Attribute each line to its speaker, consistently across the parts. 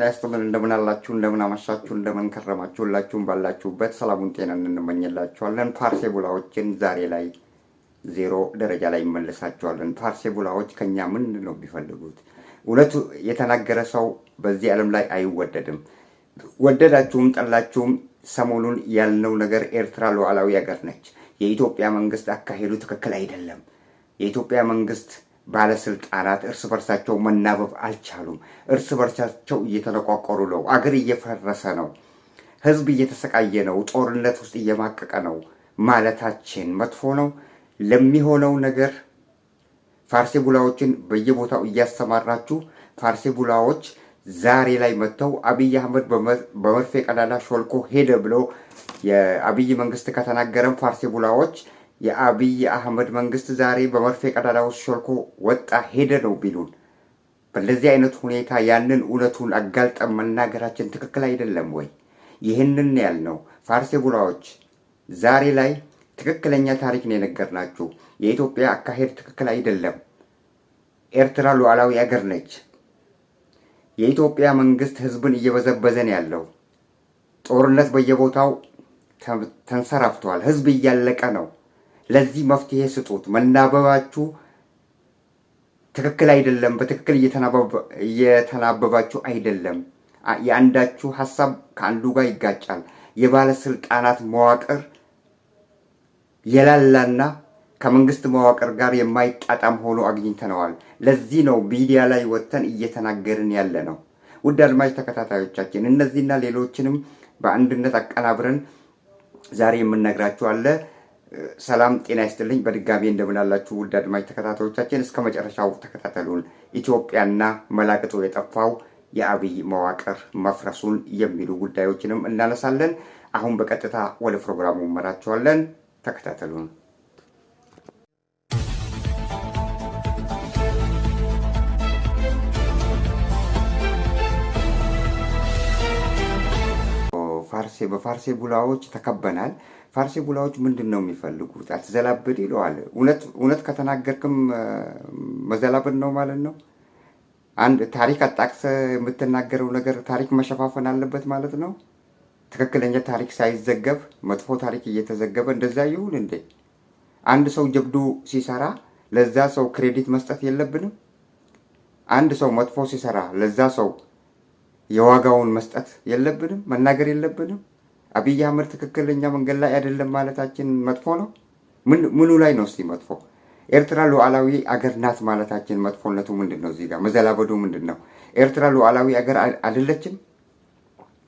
Speaker 1: ጤና ይስጥልን እንደምን አላችሁ እንደምን አመሻችሁ እንደምን ከረማችሁላችሁም ባላችሁበት ሰላሙን ጤናን እንመኝላችኋለን። ፓርሴቡላዎችን ዛሬ ላይ ዜሮ ደረጃ ላይ እንመልሳቸዋለን። ፓርሴቡላዎች ከኛ ምን ነው የሚፈልጉት? እውነቱ የተናገረ ሰው በዚህ ዓለም ላይ አይወደድም። ወደዳችሁም ጠላችሁም ሰሞኑን ያልነው ነገር ኤርትራ ሉዓላዊ ሀገር ነች። የኢትዮጵያ መንግስት አካሄዱ ትክክል አይደለም። የኢትዮጵያ መንግስት ባለስልጣናት እርስ በርሳቸው መናበብ አልቻሉም። እርስ በርሳቸው እየተነቋቆሩ ነው። አገር እየፈረሰ ነው። ህዝብ እየተሰቃየ ነው። ጦርነት ውስጥ እየማቀቀ ነው ማለታችን መጥፎ ነው። ለሚሆነው ነገር ፋርሴቡላዎችን በየቦታው እያስተማራችሁ ፋርሴቡላዎች ዛሬ ላይ መጥተው አብይ አህመድ በመርፌ ቀዳዳ ሾልኮ ሄደ ብሎ የአብይ መንግስት ከተናገረም ፋርሴቡላዎች የአብይ አህመድ መንግስት ዛሬ በመርፌ ቀዳዳ ውስጥ ሾልኮ ወጣ ሄደ ነው ቢሉን፣ በእንደዚህ አይነት ሁኔታ ያንን እውነቱን አጋልጠን መናገራችን ትክክል አይደለም ወይ? ይህንን ያልነው ፋርሴቡላዎች ዛሬ ላይ ትክክለኛ ታሪክ ነው የነገርናችሁ። የኢትዮጵያ አካሄድ ትክክል አይደለም። ኤርትራ ሉዓላዊ አገር ነች። የኢትዮጵያ መንግስት ህዝብን እየበዘበዘን ያለው ጦርነት በየቦታው ተንሰራፍቷል። ህዝብ እያለቀ ነው። ለዚህ መፍትሄ ስጡት። መናበባችሁ ትክክል አይደለም። በትክክል እየተናበባችሁ አይደለም። የአንዳችሁ ሀሳብ ከአንዱ ጋር ይጋጫል። የባለስልጣናት መዋቅር የላላና ከመንግስት መዋቅር ጋር የማይጣጣም ሆኖ አግኝተነዋል። ለዚህ ነው ሚዲያ ላይ ወጥተን እየተናገርን ያለ ነው። ውድ አድማጭ ተከታታዮቻችን እነዚህና ሌሎችንም በአንድነት አቀናብረን ዛሬ የምንነግራችሁ አለ። ሰላም ጤና ይስጥልኝ። በድጋሚ እንደምናላችሁ ውድ አድማጭ ተከታታዮቻችን እስከ መጨረሻው ተከታተሉን። ኢትዮጵያና መላቅጦ የጠፋው የአብይ መዋቅር መፍረሱን የሚሉ ጉዳዮችንም እናነሳለን። አሁን በቀጥታ ወደ ፕሮግራሙ እንመራችኋለን። ተከታተሉን። በፋርሴቡላዎች ተከበናል። ፋርሴቡላዎች ምንድን ነው የሚፈልጉት? አትዘላብድ ይለዋል። እውነት ከተናገርክም መዘላብድ ነው ማለት ነው። አንድ ታሪክ አጣቅሰ የምትናገረው ነገር ታሪክ መሸፋፈን አለበት ማለት ነው። ትክክለኛ ታሪክ ሳይዘገብ መጥፎ ታሪክ እየተዘገበ እንደዛ ይሁን እንዴ? አንድ ሰው ጀብዱ ሲሰራ ለዛ ሰው ክሬዲት መስጠት የለብንም? አንድ ሰው መጥፎ ሲሰራ ለዛ ሰው የዋጋውን መስጠት የለብንም? መናገር የለብንም? አብይ አህመድ ትክክለኛ መንገድ ላይ አይደለም ማለታችን መጥፎ ነው? ምኑ ላይ ነው እስቲ መጥፎ? ኤርትራ ሉዓላዊ አገር ናት ማለታችን መጥፎነቱ ምንድን ነው? እዚህ ጋር መዘላበዱ ምንድን ነው? ኤርትራ ሉዓላዊ አገር አይደለችም?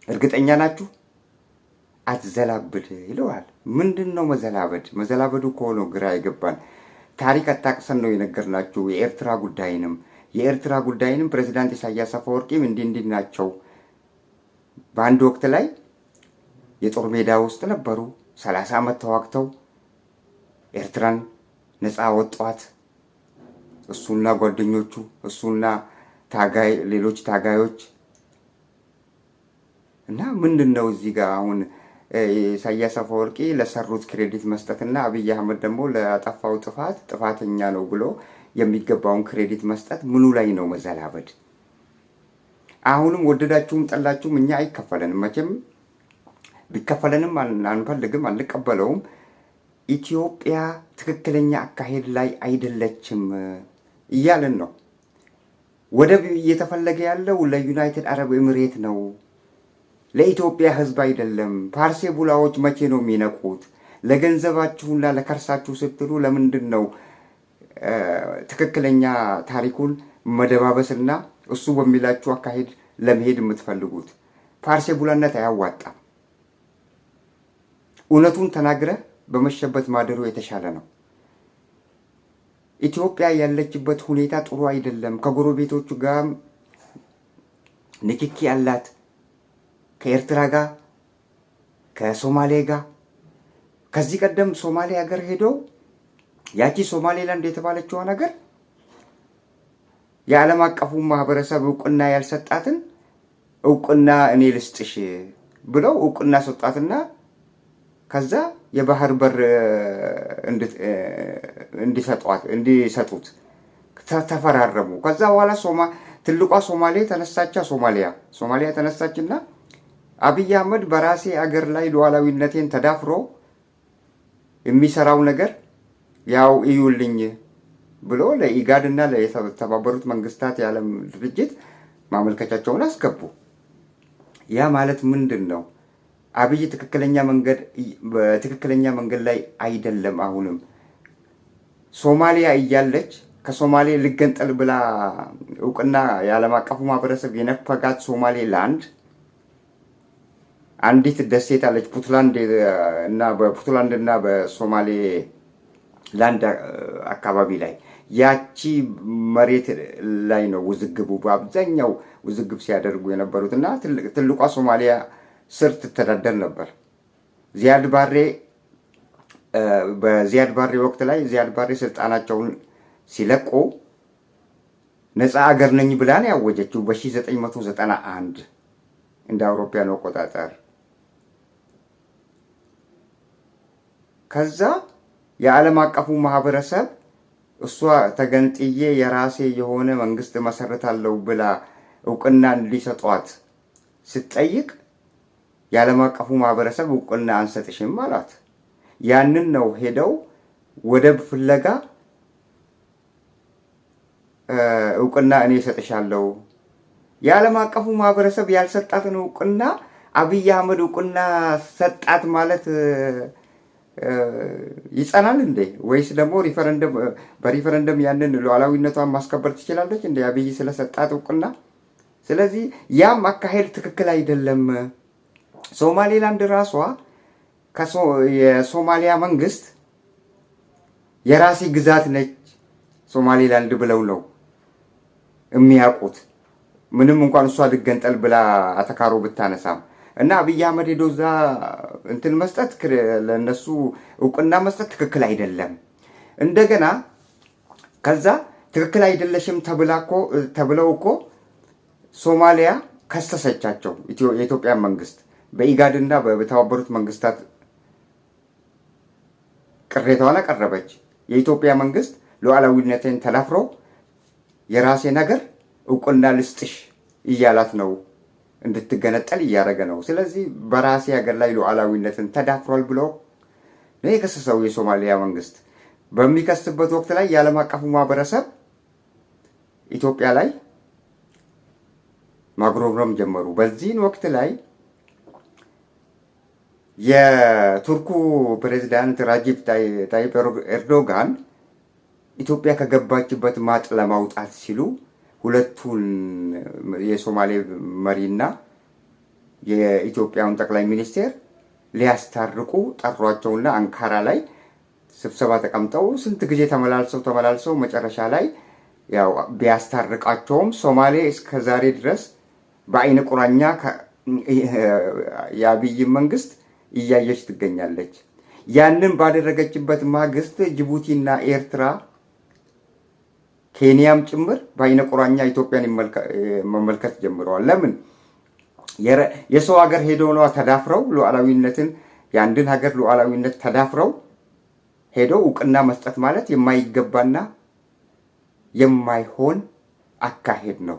Speaker 1: እርግጠኛ ናችሁ? አትዘላብድ ይለዋል። ምንድን ነው መዘላበድ? መዘላበዱ ከሆነ ግራ የገባን ታሪክ አጣቅሰን ነው የነገርናችሁ። የኤርትራ ጉዳይንም ፕሬዚዳንት ኢሳያስ አፈወርቂም እንዲህ ናቸው። በአንድ ወቅት ላይ የጦር ሜዳ ውስጥ ነበሩ። 30 ዓመት ተዋግተው ኤርትራን ነፃ ወጧት። እሱና ጓደኞቹ እሱና ሌሎች ታጋዮች እና ምንድን ነው እዚህ ጋር አሁን ኢሳያስ አፈወርቂ ለሰሩት ክሬዲት መስጠትና አብይ አህመድ ደግሞ ለጠፋው ጥፋተኛ ነው ብሎ የሚገባውን ክሬዲት መስጠት ምኑ ላይ ነው መዘላበድ? አሁንም ወደዳችሁም ጠላችሁም እኛ አይከፈለንም። መቼም ቢከፈለንም አንፈልግም፣ አንቀበለውም። ኢትዮጵያ ትክክለኛ አካሄድ ላይ አይደለችም እያልን ነው። ወደብ እየተፈለገ ያለው ለዩናይትድ አረብ ኤሚሬት ነው፣ ለኢትዮጵያ ህዝብ አይደለም። ፓርሴቡላዎች መቼ ነው የሚነቁት? ለገንዘባችሁና ለከርሳችሁ ስትሉ ለምንድን ነው ትክክለኛ ታሪኩን መደባበስና እሱ በሚላችሁ አካሄድ ለመሄድ የምትፈልጉት? ፓርሴቡላነት አያዋጣም። እውነቱን ተናግረህ በመሸበት ማደሩ የተሻለ ነው። ኢትዮጵያ ያለችበት ሁኔታ ጥሩ አይደለም። ከጎረቤቶቹ ጋር ንክኪ ያላት፣ ከኤርትራ ጋር፣ ከሶማሌ ጋር። ከዚህ ቀደም ሶማሌ ሀገር ሄደው ያቺ ሶማሌላንድ የተባለችው ነገር የዓለም አቀፉ ማህበረሰብ እውቅና ያልሰጣትን እውቅና እኔ ልስጥሽ ብለው እውቅና ሰጣትና ከዛ የባህር በር እንዲሰጡት ተፈራረሙ። ከዛ በኋላ ትልቋ ሶማሌ ተነሳቻ ሶማሊያ ተነሳችና አብይ አህመድ በራሴ አገር ላይ ሉዓላዊነቴን ተዳፍሮ የሚሰራው ነገር ያው እዩልኝ ብሎ ለኢጋድ እና ለተባበሩት መንግስታት የዓለም ድርጅት ማመልከቻቸውን አስገቡ። ያ ማለት ምንድነው? አብይ በትክክለኛ መንገድ ላይ አይደለም። አሁንም ሶማሊያ እያለች ከሶማሌ ልገንጠል ብላ እውቅና የዓለም አቀፉ ማህበረሰብ የነፈጋት ሶማሌላንድ አንዲት ደሴት አለች ፑንትላንድ እና በሶማሌ ላንድ አካባቢ ላይ ያቺ መሬት ላይ ነው ውዝግቡ በአብዛኛው ውዝግብ ሲያደርጉ የነበሩት እና ትልቋ ሶማሊያ ስር ትተዳደር ነበር። በዚያድ ባሬ ወቅት ላይ ዚያድ ባሬ ስልጣናቸውን ሲለቁ ነፃ አገር ነኝ ብላ ነው ያወጀችው በ1991 እንደ አውሮፓውያን አቆጣጠር። ከዛ የዓለም አቀፉ ማህበረሰብ እሷ ተገንጥዬ የራሴ የሆነ መንግስት መሰረታለሁ ብላ እውቅና እንዲሰጧት ስትጠይቅ የዓለም አቀፉ ማህበረሰብ እውቅና አንሰጥሽም አላት። ያንን ነው ሄደው ወደብ ፍለጋ እውቅና እኔ እሰጥሻለሁ። የዓለም አቀፉ ማህበረሰብ ያልሰጣትን እውቅና አብይ አህመድ እውቅና ሰጣት ማለት ይጸናል እንዴ? ወይስ ደግሞ በሪፈረንደም ያንን ሉዓላዊነቷን ማስከበር ትችላለች እንዴ አብይ ስለሰጣት እውቅና? ስለዚህ ያም አካሄድ ትክክል አይደለም። ሶማሌላንድ ራሷ የሶማሊያ መንግስት የራሴ ግዛት ነች ሶማሌላንድ ብለው ነው የሚያውቁት። ምንም እንኳን እሷ ልገንጠል ብላ አተካሮ ብታነሳም እና አብይ አህመድ ሄዶ እዛ እንትን መስጠት ለነሱ እውቅና መስጠት ትክክል አይደለም። እንደገና ከዛ ትክክል አይደለሽም ተብለው እኮ ሶማሊያ ከሰሰቻቸው የኢትዮጵያ መንግስት በኢጋድ እና በተባበሩት መንግስታት ቅሬታዋን አቀረበች። የኢትዮጵያ መንግስት ሉዓላዊነትን ተዳፍሮ የራሴ ነገር እውቅና ልስጥሽ እያላት ነው፣ እንድትገነጠል እያደረገ ነው። ስለዚህ በራሴ ሀገር ላይ ሉዓላዊነትን ተዳፍሯል ብሎ ነው የከሰሰው የሶማሊያ መንግስት። በሚከስበት ወቅት ላይ የዓለም አቀፉ ማህበረሰብ ኢትዮጵያ ላይ ማጉረምረም ጀመሩ። በዚህን ወቅት ላይ የቱርኩ ፕሬዝዳንት ራጂብ ታይፕ ኤርዶጋን ኢትዮጵያ ከገባችበት ማጥ ለማውጣት ሲሉ ሁለቱን የሶማሌ መሪና የኢትዮጵያውን ጠቅላይ ሚኒስቴር ሊያስታርቁ ጠሯቸውና አንካራ ላይ ስብሰባ ተቀምጠው ስንት ጊዜ ተመላልሰው መጨረሻ ላይ ያው ቢያስታርቃቸውም ሶማሌ እስከዛሬ ድረስ በአይነ ቁራኛ የአብይ መንግስት እያየች ትገኛለች። ያንን ባደረገችበት ማግስት ጅቡቲና ኤርትራ ኬንያም ጭምር በአይነ ቁራኛ ኢትዮጵያን መመልከት ጀምረዋል። ለምን? የሰው ሀገር ሄደው ነው ተዳፍረው ሉዓላዊነትን የአንድን ሀገር ሉዓላዊነት ተዳፍረው ሄደው እውቅና መስጠት ማለት የማይገባና የማይሆን አካሄድ ነው።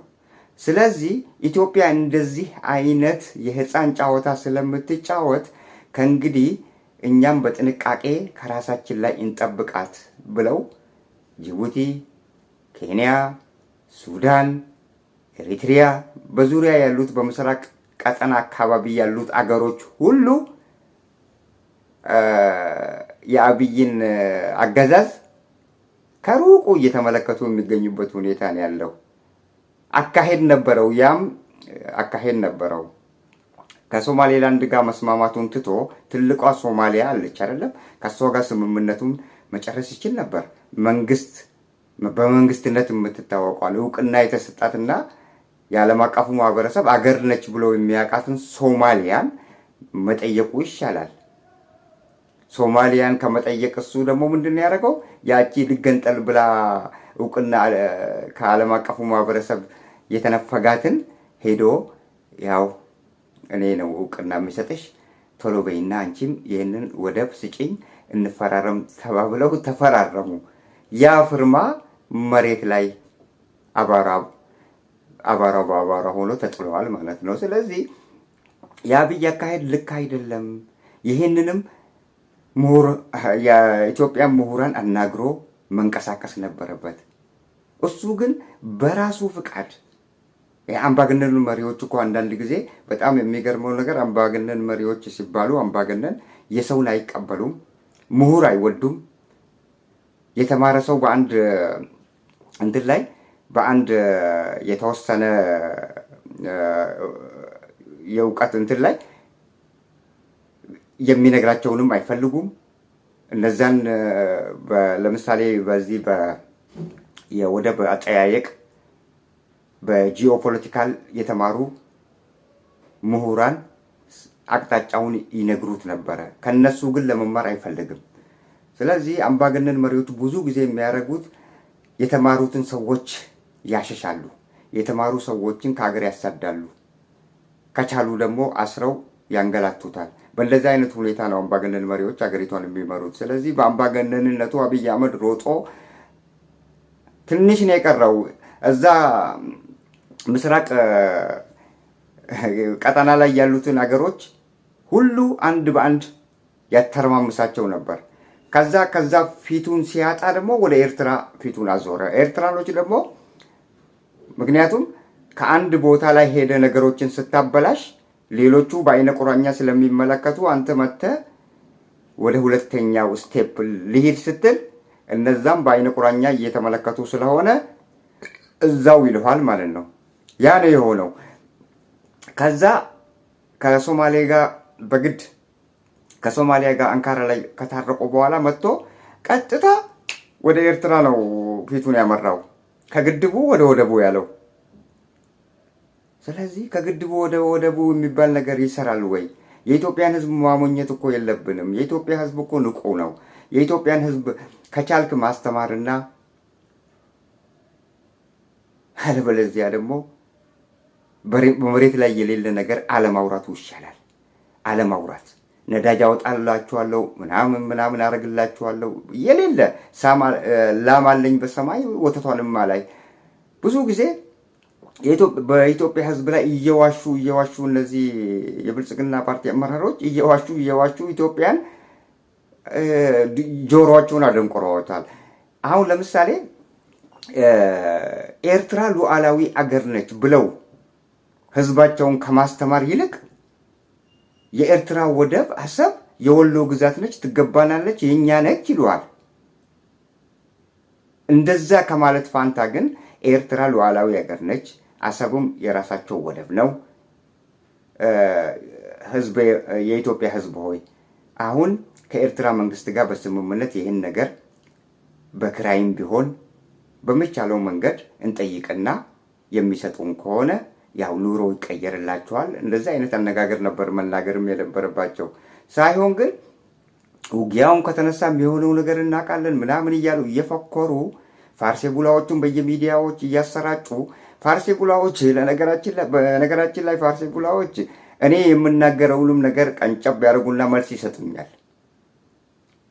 Speaker 1: ስለዚህ ኢትዮጵያ እንደዚህ አይነት የህፃን ጨዋታ ስለምትጫወት ከእንግዲህ እኛም በጥንቃቄ ከራሳችን ላይ እንጠብቃት ብለው ጅቡቲ፣ ኬንያ፣ ሱዳን፣ ኤሪትሪያ በዙሪያ ያሉት በምስራቅ ቀጠና አካባቢ ያሉት አገሮች ሁሉ የአብይን አገዛዝ ከሩቁ እየተመለከቱ የሚገኙበት ሁኔታ ነው ያለው። አካሄድ ነበረው። ያም አካሄድ ነበረው። ከሶማሌላንድ ጋር መስማማቱን ትቶ ትልቋ ሶማሊያ አለች አይደለም፣ ከሷ ጋር ስምምነቱን መጨረስ ይችል ነበር። በመንግስትነት የምትታወቋል እውቅና የተሰጣትና የዓለም አቀፉ ማህበረሰብ አገር ነች ብሎ የሚያውቃትን ሶማሊያን መጠየቁ ይሻላል። ሶማሊያን ከመጠየቅ እሱ ደግሞ ምንድን ያደረገው ያቺ ልገንጠል ብላ እውቅና ከዓለም አቀፉ ማህበረሰብ የተነፈጋትን ሄዶ ያው እኔ ነው እውቅና የሚሰጥሽ ቶሎ በይና አንቺም ይህንን ወደብ ስጪኝ እንፈራረም ተባብለው ተፈራረሙ። ያ ፍርማ መሬት ላይ አባራ ሆኖ ተጥሏል ማለት ነው። ስለዚህ የአብይ አካሄድ ልክ አይደለም። ይህንንም የኢትዮጵያ ምሁራን አናግሮ መንቀሳቀስ ነበረበት። እሱ ግን በራሱ ፍቃድ የአምባገነን መሪዎች እኮ አንዳንድ ጊዜ በጣም የሚገርመው ነገር አምባገነን መሪዎች ሲባሉ አምባገነን የሰውን አይቀበሉም፣ ምሁር አይወዱም። የተማረ ሰው በአንድ እንትን ላይ በአንድ የተወሰነ የእውቀት እንትን ላይ የሚነግራቸውንም አይፈልጉም። እነዛን ለምሳሌ በዚህ የወደብ አጠያየቅ በጂኦፖለቲካል የተማሩ ምሁራን አቅጣጫውን ይነግሩት ነበረ። ከነሱ ግን ለመማር አይፈልግም። ስለዚህ አምባገነን መሪዎች ብዙ ጊዜ የሚያደርጉት የተማሩትን ሰዎች ያሸሻሉ፣ የተማሩ ሰዎችን ከሀገር ያሳዳሉ፣ ከቻሉ ደግሞ አስረው ያንገላቱታል። በእንደዚህ አይነት ሁኔታ ነው አምባገነን መሪዎች ሀገሪቷን የሚመሩት። ስለዚህ በአምባገነንነቱ አብይ አህመድ ሮጦ ትንሽ ነው የቀረው። እዛ ምስራቅ ቀጠና ላይ ያሉትን አገሮች ሁሉ አንድ በአንድ ያተረማምሳቸው ነበር። ከዛ ፊቱን ሲያጣ ደግሞ ወደ ኤርትራ ፊቱን አዞረ። ኤርትራኖች ደግሞ ምክንያቱም ከአንድ ቦታ ላይ ሄደ ነገሮችን ስታበላሽ ሌሎቹ በአይነ ቁራኛ ስለሚመለከቱ አንተ መጥተህ ወደ ሁለተኛው ስቴፕ ልሂድ ስትል እነዛም በአይነ ቁራኛ እየተመለከቱ ስለሆነ እዛው ይልኋል ማለት ነው። ያ ነው የሆነው። ከዛ ከሶማሌ ጋር በግድ ከሶማሊያ ጋር አንካራ ላይ ከታረቁ በኋላ መጥቶ ቀጥታ ወደ ኤርትራ ነው ፊቱን ያመራው፣ ከግድቡ ወደ ወደቡ ያለው። ስለዚህ ከግድቡ ወደ ወደቡ የሚባል ነገር ይሰራል ወይ? የኢትዮጵያን ሕዝብ ማሞኘት እኮ የለብንም። የኢትዮጵያ ሕዝብ እኮ ንቁ ነው። የኢትዮጵያን ሕዝብ ከቻልክ ማስተማርና አለበለዚያ ደግሞ በመሬት ላይ የሌለ ነገር አለማውራቱ ይሻላል። አለማውራት ነዳጅ አወጣላችኋለሁ ምናምን አረግላችኋለሁ የሌለ ላም አለኝ በሰማይ ወተቷንም ላይ ብዙ ጊዜ በኢትዮጵያ ሕዝብ ላይ እየዋሹ እነዚህ የብልጽግና ፓርቲ አመራሮች እየዋሹ ኢትዮጵያን ጆሮአቸውን አደንቆረዋታል። አሁን ለምሳሌ ኤርትራ ሉዓላዊ አገር ነች ብለው ሕዝባቸውን ከማስተማር ይልቅ የኤርትራ ወደብ አሰብ የወሎ ግዛት ነች፣ ትገባናለች፣ የኛ ነች ይሉዋል። እንደዛ ከማለት ፋንታ ግን ኤርትራ ሉዓላዊ አገር ነች፣ አሰብም የራሳቸው ወደብ ነው። የኢትዮጵያ ሕዝብ ሆይ አሁን ከኤርትራ መንግስት ጋር በስምምነት ይህን ነገር በክራይም ቢሆን በሚቻለው መንገድ እንጠይቅና የሚሰጡን ከሆነ ያው ኑሮ ይቀየርላቸዋል። እንደዚህ አይነት አነጋገር ነበር መናገርም የነበረባቸው። ሳይሆን ግን ውጊያውን ከተነሳ የሚሆነው ነገር እናውቃለን ምናምን እያሉ እየፈኮሩ ፋርሴ ቡላዎቹን በየሚዲያዎች እያሰራጩ ፋርሴ ቡላዎች በነገራችን ላይ ፋርሴ ቡላዎች እኔ የምናገረውንም ነገር ቀንጨብ ያደርጉና መልስ ይሰጡኛል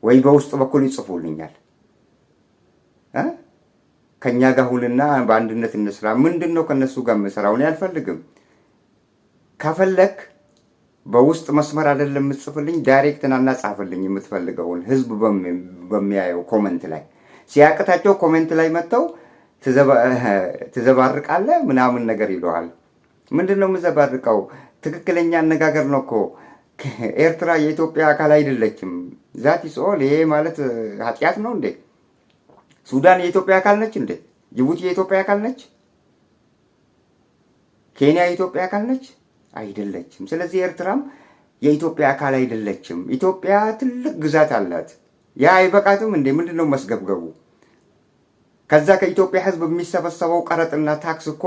Speaker 1: ወይ በውስጥ በኩል ይጽፉልኛል። ከኛ ጋር ሁንና በአንድነት እንስራ። ምንድነው ከነሱ ጋር መስራው? እኔ አልፈልግም። ከፈለክ በውስጥ መስመር አይደለም የምትጽፍልኝ፣ ዳይሬክት ናና ጻፍልኝ የምትፈልገውን። ህዝብ በሚያየው ኮሜንት ላይ ሲያቅታቸው ኮሜንት ላይ መጥተው ትዘባርቃለህ ምናምን ነገር ይለዋል። ምንድነው የምዘባርቀው? ትክክለኛ አነጋገር ነው እኮ። ኤርትራ የኢትዮጵያ አካል አይደለችም። ዛት ኦል። ይሄ ማለት ኃጢአት ነው እንዴ? ሱዳን የኢትዮጵያ አካል ነች እንዴ? ጅቡቲ የኢትዮጵያ አካል ነች? ኬንያ የኢትዮጵያ አካል ነች? አይደለችም። ስለዚህ ኤርትራም የኢትዮጵያ አካል አይደለችም። ኢትዮጵያ ትልቅ ግዛት አላት። ያ አይበቃትም እንዴ? ምንድነው መስገብገቡ? ከዛ ከኢትዮጵያ ህዝብ የሚሰበሰበው ቀረጥና ታክስ እኮ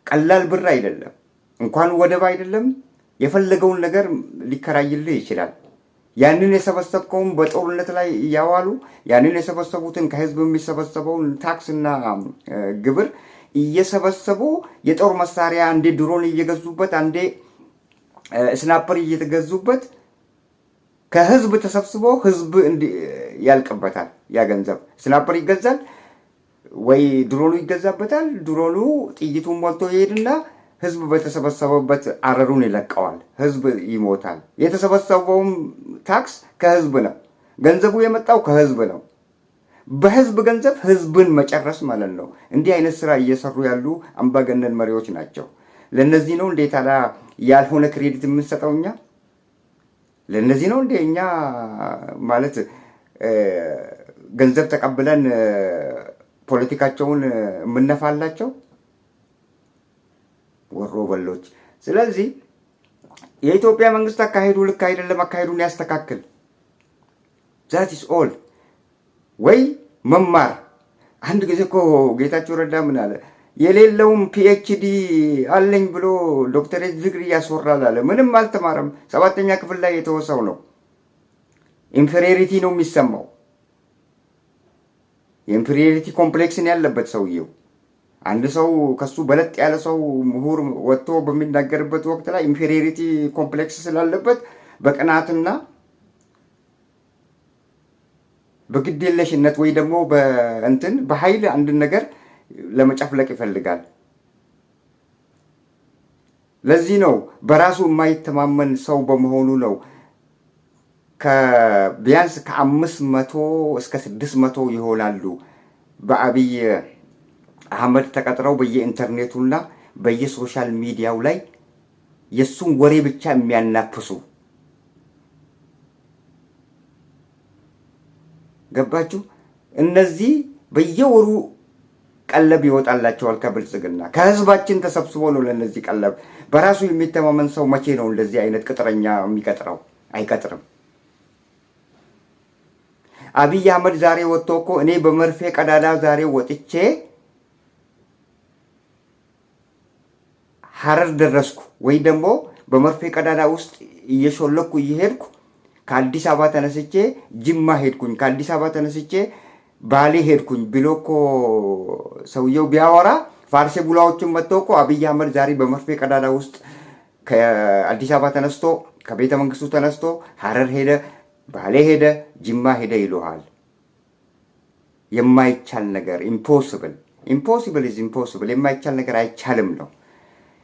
Speaker 1: ቀላል ብር አይደለም። እንኳን ወደብ አይደለም የፈለገውን ነገር ሊከራይልህ ይችላል። ያንን የሰበሰብከውን በጦርነት ላይ እያዋሉ ያንን የሰበሰቡትን ከህዝብ የሚሰበሰበውን ታክስና ግብር እየሰበሰቡ የጦር መሳሪያ አንዴ ድሮን እየገዙበት አንዴ ስናፐር እየተገዙበት ከህዝብ ተሰብስቦ ህዝብ ያልቅበታል። ያ ገንዘብ ስናፐር ይገዛል፣ ወይ ድሮኑ ይገዛበታል። ድሮኑ ጥይቱን ሞልቶ ይሄድና ህዝብ በተሰበሰበበት አረሩን ይለቀዋል። ህዝብ ይሞታል። የተሰበሰበውም ታክስ ከህዝብ ነው። ገንዘቡ የመጣው ከህዝብ ነው። በህዝብ ገንዘብ ህዝብን መጨረስ ማለት ነው። እንዲህ አይነት ስራ እየሰሩ ያሉ አምባገነን መሪዎች ናቸው። ለነዚህ ነው እንዴት አላ ያልሆነ ክሬዲት የምንሰጠው እኛ? ለነዚህ ነው እንዴ እኛ ማለት ገንዘብ ተቀብለን ፖለቲካቸውን የምነፋላቸው? ወሮ በሎች። ስለዚህ የኢትዮጵያ መንግስት አካሄዱ ልክ አይደለም፣ አካሄዱን ያስተካክል። ዛት ኢስ ኦል። ወይ መማር። አንድ ጊዜ እኮ ጌታቸው ረዳ ምን አለ? የሌለውም ፒኤችዲ አለኝ ብሎ ዶክተሬት ዲግሪ ያስወራል አለ። ምንም አልተማረም። 7ኛ ክፍል ላይ የተወሰው ነው። ኢንፌሪዮሪቲ ነው የሚሰማው። የኢንፌሪዮሪቲ ኮምፕሌክስን ያለበት ሰውየው። አንድ ሰው ከሱ በለጥ ያለ ሰው ምሁር ወጥቶ በሚናገርበት ወቅት ላይ ኢንፌሪዮሪቲ ኮምፕሌክስ ስላለበት በቅናትና በግዴለሽነት ወይ ደግሞ በኃይል አንድ ነገር ለመጨፍለቅ ይፈልጋል። ለዚህ ነው በራሱ የማይተማመን ሰው በመሆኑ ነው ቢያንስ ከ500 እስከ 600 ይሆናሉ በአብይ አህመድ ተቀጥረው በየኢንተርኔቱና በየሶሻል ሚዲያው ላይ የሱን ወሬ ብቻ የሚያናፍሱ። ገባችሁ? እነዚህ በየወሩ ቀለብ ይወጣላቸዋል ከብልጽግና። ከህዝባችን ተሰብስቦ ነው ለነዚህ ቀለብ። በራሱ የሚተማመን ሰው መቼ ነው እንደዚህ አይነት ቅጥረኛ የሚቀጥረው? አይቀጥርም። አብይ አህመድ ዛሬ ወጥቶ እኮ እኔ በመርፌ ቀዳዳ ዛሬ ወጥቼ ሐረር ደረስኩ ወይ ደግሞ በመርፌ ቀዳዳ ውስጥ እየሾለኩ እየሄድኩ ከአዲስ አበባ ተነስቼ ጅማ ሄድኩኝ፣ ከአዲስ አበባ ተነስቼ ባሌ ሄድኩኝ ብሎ እኮ ሰውየው ቢያወራ ፋርሴ ቡላዎችን መጥተው እኮ አብይ አህመድ ዛሬ በመርፌ ቀዳዳ ውስጥ ከአዲስ አበባ ተነስቶ ከቤተ መንግስቱ ተነስቶ ሐረር ሄደ፣ ባሌ ሄደ፣ ጅማ ሄደ ይሉሃል። የማይቻል ነገር ኢምፖሲብል ኢዝ ኢምፖሲብል። የማይቻል ነገር አይቻልም ነው።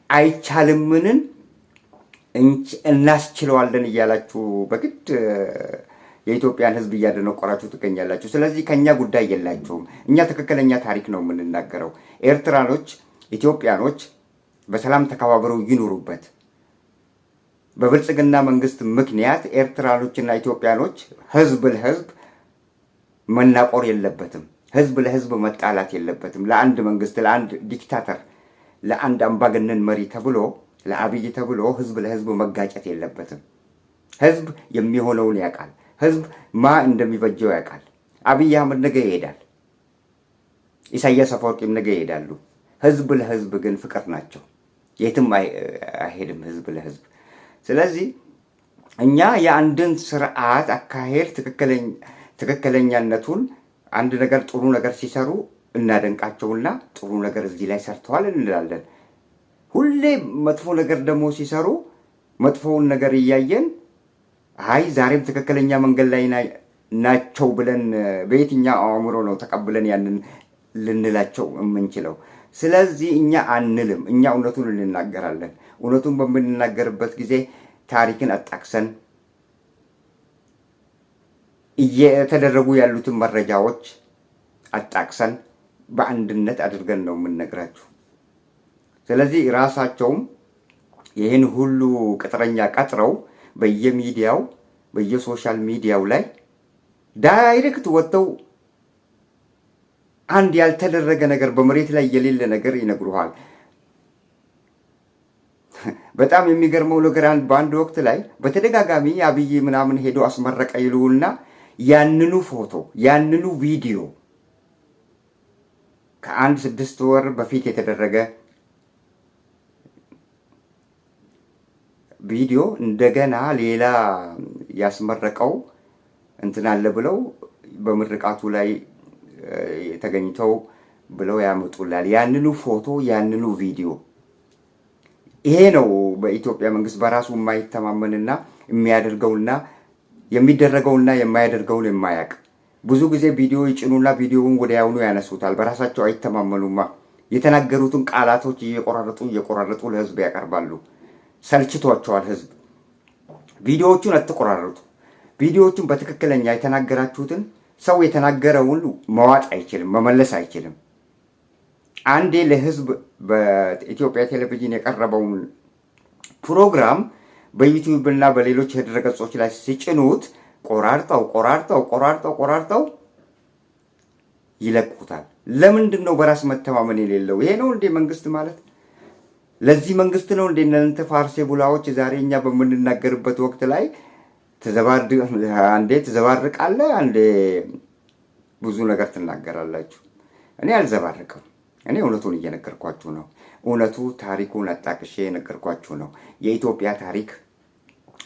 Speaker 1: አይቻልምንን እናስችለዋለን እያላችሁ በግድ የኢትዮጵያን ህዝብ እያደነቆራችሁ ትገኛላችሁ። ስለዚህ ከኛ ጉዳይ የላችሁም። እኛ ትክክለኛ ታሪክ ነው የምንናገረው። ኤርትራኖች፣ ኢትዮጵያኖች በሰላም ተከባብረው ይኑሩበት። በብልጽግና መንግስት ምክንያት ኤርትራኖችና ኢትዮጵያኖች ህዝብ ለህዝብ መናቆር የለበትም። ህዝብ ለህዝብ መጣላት የለበትም። ለአንድ መንግስት፣ ለአንድ ዲክታተር፣ ለአንድ አምባገነን መሪ ተብሎ ለአብይ ተብሎ ህዝብ ለህዝብ መጋጨት የለበትም። ህዝብ የሚሆነውን ያውቃል። ህዝብ ማ እንደሚበጀው ያውቃል። አብይ አህመድ ነገ ይሄዳል። ኢሳያስ አፈወርቂም ነገ ይሄዳሉ። ህዝብ ለህዝብ ግን ፍቅር ናቸው። የትም አይሄድም ህዝብ ለህዝብ። ስለዚህ እኛ የአንድን ስርዓት አካሄድ ትክክለኛነቱን አንድ ነገር ጥሩ ነገር ሲሰሩ እናደንቃቸውና ጥሩ ነገር እዚህ ላይ ሰርተዋል እንላለን። ሁሌ መጥፎ ነገር ደግሞ ሲሰሩ መጥፎውን ነገር እያየን አይ ዛሬም ትክክለኛ መንገድ ላይ ናቸው ብለን በየትኛው አእምሮ ነው ተቀብለን ያንን ልንላቸው የምንችለው? ስለዚህ እኛ አንልም። እኛ እውነቱን እንናገራለን። እውነቱን በምንናገርበት ጊዜ ታሪክን አጣቅሰን እየተደረጉ ያሉትን መረጃዎች አጣቅሰን በአንድነት አድርገን ነው የምንነግራችሁ። ስለዚህ ራሳቸውም ይህን ሁሉ ቅጥረኛ ቀጥረው በየሚዲያው በየሶሻል ሚዲያው ላይ ዳይሬክት ወጥተው አንድ ያልተደረገ ነገር በመሬት ላይ የሌለ ነገር ይነግሩሃል። በጣም የሚገርመው ነገር በአንድ ወቅት ላይ በተደጋጋሚ አብይ ምናምን ሄዶ አስመረቀ ይሉና ያንኑ ፎቶ ያንኑ ቪዲዮ ከአንድ 6 ወር በፊት የተደረገ ቪዲዮ እንደገና ሌላ ያስመረቀው እንትን አለ ብለው በምርቃቱ ላይ ተገኝተው ብለው ያመጡላል። ያንኑ ፎቶ ያንኑ ቪዲዮ። ይሄ ነው በኢትዮጵያ መንግስት በራሱ የማይተማመንና የሚያደርገውና የሚደረገውና የማያደርገውን የማያውቅ። ብዙ ጊዜ ቪዲዮ ይጭኑና ቪዲዮውን ወዲያውኑ ያነሱታል። በራሳቸው አይተማመኑማ። የተናገሩትን ቃላቶች እየቆራረጡ ለህዝብ ያቀርባሉ። ሰልችቷቸዋል ህዝብ። ቪዲዮዎቹን አትቆራረጡ። ቪዲዮዎቹን በትክክለኛ የተናገራችሁትን ሰው የተናገረውን መዋጥ አይችልም፣ መመለስ አይችልም። አንዴ ለህዝብ በኢትዮጵያ ቴሌቪዥን የቀረበውን ፕሮግራም በዩቲዩብ እና በሌሎች ድረገጾች ላይ ሲጭኑት ቆራርጠው ይለቁታል። ለምንድን ነው በራስ መተማመን የሌለው? ይሄ ነው እንዴ መንግስት ማለት? ለዚህ መንግስት ነው እንዴ እናንተ ፋርሴ ቡላዎች ዛሬ እኛ በምንናገርበት ወቅት ላይ አንዴ ትዘባርቃለህ፣ አንዴ ብዙ ነገር ትናገራላችሁ። እኔ አልዘባርቅም። እኔ እውነቱን እየነገርኳችሁ ነው። እውነቱ ታሪኩን አጣቅሼ የነገርኳችሁ ነው። የኢትዮጵያ ታሪክ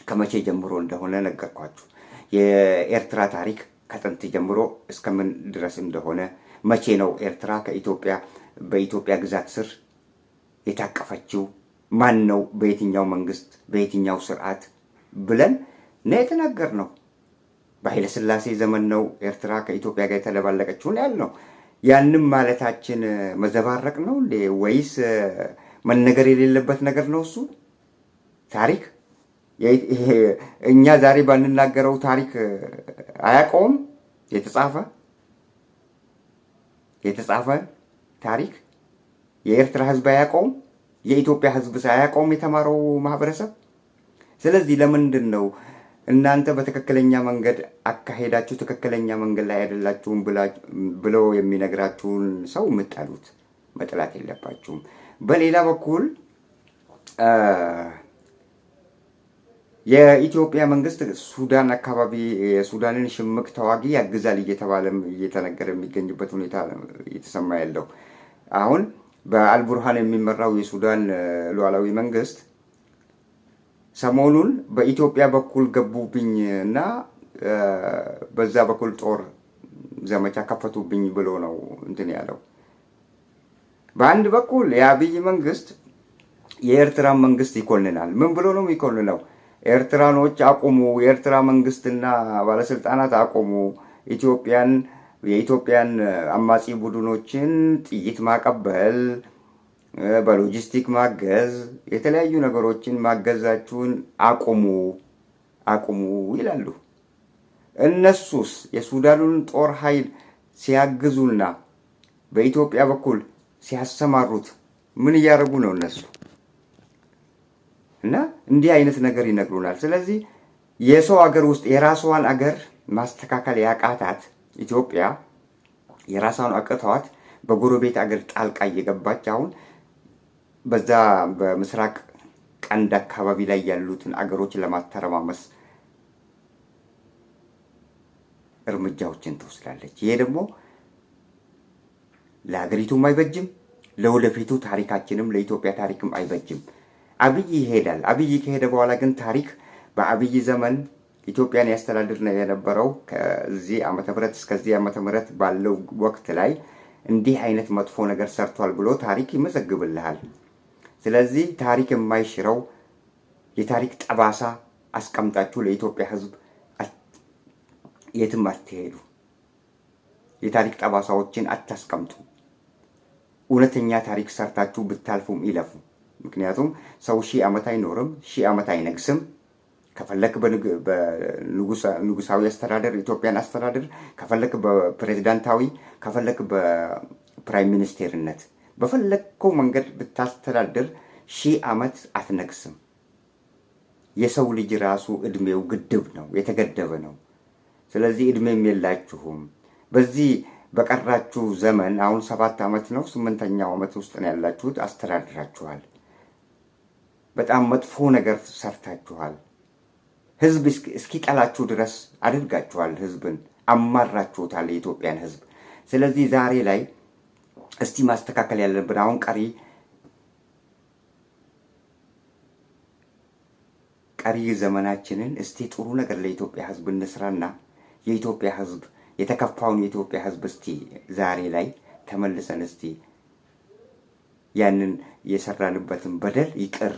Speaker 1: ከመቼ ጀምሮ እንደሆነ ነገርኳችሁ። የኤርትራ ታሪክ ከጥንት ጀምሮ እስከምን ድረስ እንደሆነ፣ መቼ ነው ኤርትራ በኢትዮጵያ ግዛት ስር የታቀፈችው፣ ማን ነው፣ በየትኛው መንግስት፣ በየትኛው ስርዓት ብለን ነው የተናገርነው። በኃይለ ሥላሴ ዘመን ነው ኤርትራ ከኢትዮጵያ ጋር የተለባለቀችው ነው ያልነው። ያንም ማለታችን መዘባረቅ ነው እንዴ? ወይስ መነገር የሌለበት ነገር ነው እሱ ታሪክ? እኛ ዛሬ ባንናገረው ታሪክ አያውቀውም? የተጻፈ ታሪክ የኤርትራ ህዝብ አያውቀውም? የኢትዮጵያ ህዝብ አያውቀውም? የተማረው ማህበረሰብ። ስለዚህ ለምንድን ነው እናንተ በትክክለኛ መንገድ አካሄዳችሁ ትክክለኛ መንገድ ላይ አይደላችሁም ብለው የሚነግራችሁን ሰው የምትጠሉት? መጥላት የለባችሁም። በሌላ በኩል የኢትዮጵያ መንግስት ሱዳን አካባቢ የሱዳንን ሽምቅ ተዋጊ ያግዛል እየተነገረ የሚገኝበት ሁኔታ እየተሰማ ያለው አሁን በአልቡርሃን የሚመራው የሱዳን ሉዓላዊ መንግስት ሰሞኑን በኢትዮጵያ በኩል ገቡብኝ እና በዛ በኩል ጦር ዘመቻ ከፈቱብኝ ብሎ ነው እንትን ያለው። በአንድ በኩል የአብይ መንግስት የኤርትራን መንግስት ይኮንናል። ምን ብሎ ነው የሚኮንነው? ኤርትራኖች አቁሙ፣ የኤርትራ መንግስትና ባለስልጣናት አቁሙ፣ የኢትዮጵያን አማጺ ቡድኖችን ጥይት ማቀበል፣ በሎጂስቲክ ማገዝ፣ የተለያዩ ነገሮችን ማገዛችሁን አቁሙ ይላሉ። እነሱስ የሱዳኑን ጦር ኃይል ሲያግዙና በኢትዮጵያ በኩል ሲያሰማሩት ምን እያደረጉ ነው እነሱ? እና እንዲህ አይነት ነገር ይነግሩናል። ስለዚህ የሰው አገር ውስጥ የራሷን አገር ማስተካከል ያቃታት ኢትዮጵያ የራሷን አቅተዋት በጎረቤት አገር ጣልቃ እየገባች አሁን በዛ በምስራቅ ቀንድ አካባቢ ላይ ያሉትን አገሮች ለማተረማመስ እርምጃዎችን ትወስዳለች። ይሄ ደግሞ ለሀገሪቱም አይበጅም፣ ለወደፊቱ ታሪካችንም ለኢትዮጵያ ታሪክም አይበጅም። አብይ ይሄዳል። አብይ ከሄደ በኋላ ግን ታሪክ በአብይ ዘመን ኢትዮጵያን ያስተዳድር የነበረው ከዚህ ዓመተ ምህረት እስከዚህ ዓመተ ምህረት ባለው ወቅት ላይ እንዲህ አይነት መጥፎ ነገር ሰርቷል ብሎ ታሪክ ይመዘግብልሃል። ስለዚህ ታሪክ የማይሽረው የታሪክ ጠባሳ አስቀምጣችሁ ለኢትዮጵያ ሕዝብ የትም አትሄዱ። የታሪክ ጠባሳዎችን አታስቀምጡ። እውነተኛ ታሪክ ሰርታችሁ ብታልፉም ይለፉ። ምክንያቱም ሰው 1000 ዓመት አይኖርም፣ 1000 ዓመት አይነግስም። ከፈለክ በንጉሳዊ አስተዳደር ኢትዮጵያን አስተዳደር፣ ከፈለክ በፕሬዝዳንታዊ፣ ከፈለክ በፕራይም ሚኒስቴርነት፣ በፈለከው መንገድ ብታስተዳደር 1000 ዓመት አትነግስም። የሰው ልጅ ራሱ እድሜው ግድብ ነው፣ የተገደበ ነው። ስለዚህ እድሜም የላችሁም። በዚህ በቀራችሁ ዘመን አሁን 7 ዓመት ነው፣ 8ኛው ዓመት ውስጥ ነው ያላችሁት። አስተዳድራችኋል። በጣም መጥፎ ነገር ሰርታችኋል። ህዝብ እስኪጠላችሁ ድረስ አድርጋችኋል። ህዝብን አማራችሁታል፣ የኢትዮጵያን ህዝብ። ስለዚህ ዛሬ ላይ እስቲ ማስተካከል ያለብን አሁን ቀሪ ዘመናችንን እስቲ ጥሩ ነገር ለኢትዮጵያ ህዝብ እንስራና የኢትዮጵያ ህዝብ የተከፋውን የኢትዮጵያ ህዝብ እስቲ ዛሬ ላይ ተመልሰን እስቲ ያንን የሰራንበትን በደል ይቅር